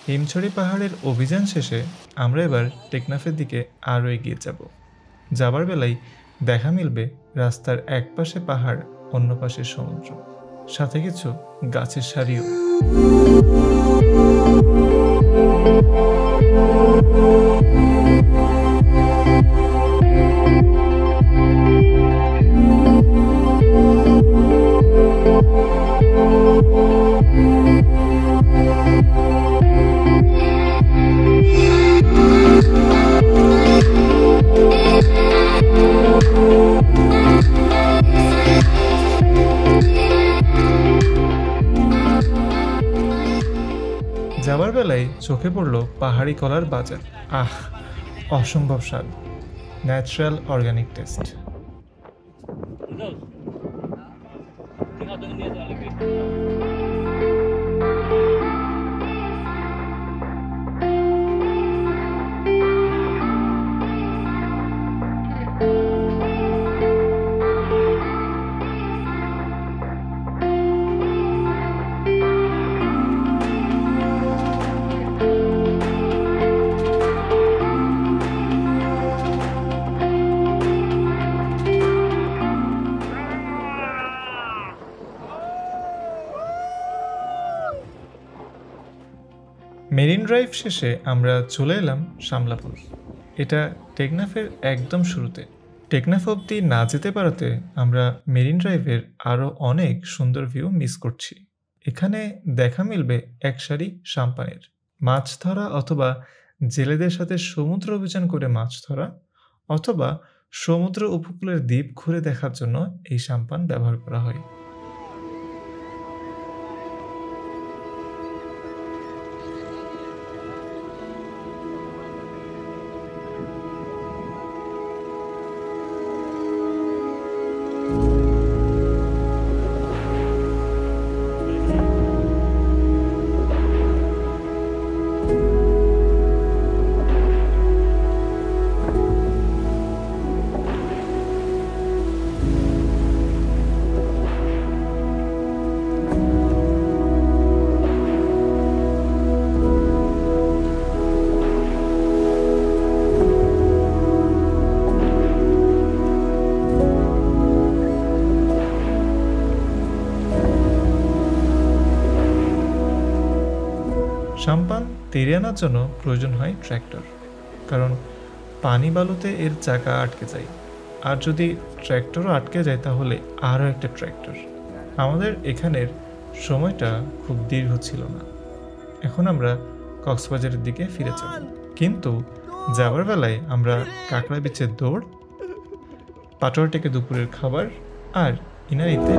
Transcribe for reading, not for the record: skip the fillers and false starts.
হিমছড়ি পাহাড়ের অভিযান শেষে আমরা এবার টেকনাফের দিকে আরও এগিয়ে যাব। যাবার বেলায় দেখা মিলবে রাস্তার এক পাশে পাহাড়, অন্য পাশে সমুদ্র, সাথে কিছু গাছের সারিও। যাবার বেলায় চোখে পড়ল পাহাড়ি কলার বাজার। আহ, অসম্ভব স্বাদ, natural organic test. Marine drive শেষে আমরা চলে এলাম শামলাপুর। এটা টেকনাফের একদম শুরুতে। টেকনাফ অবধি না যেতে পারাতে আমরা মেরিন ড্রাইভের আরও অনেক সুন্দর ভিউ মিস করছি। এখানে দেখা মিলবে এক সারি সাম্পানের মাছ ধরা, অথবা জেলেদের সাথে সমুদ্র অভিযান করে মাছ ধরা, অথবা সমুদ্র উপকূলের দ্বীপ ঘুরে দেখার জন্য এই সাম্পান ব্যবহার করা হয়। সাম্পান তেড়ে আনার জন্য প্রয়োজন হয় ট্র্যাক্টর, কারণ পানি বালুতে এর চাকা আটকে যায়, আর যদি ট্র্যাক্টরও আটকে যায় তাহলে আরও একটা ট্র্যাক্টর। আমাদের এখানের সময়টা খুব দীর্ঘ ছিল না। এখন আমরা কক্সবাজারের দিকে ফিরে যাব, কিন্তু যাবার বেলায় আমরা কাঁকড়া বিচের দৌড়, পাটোয়ার টেকে দুপুরের খাবার, আর ইনারিতে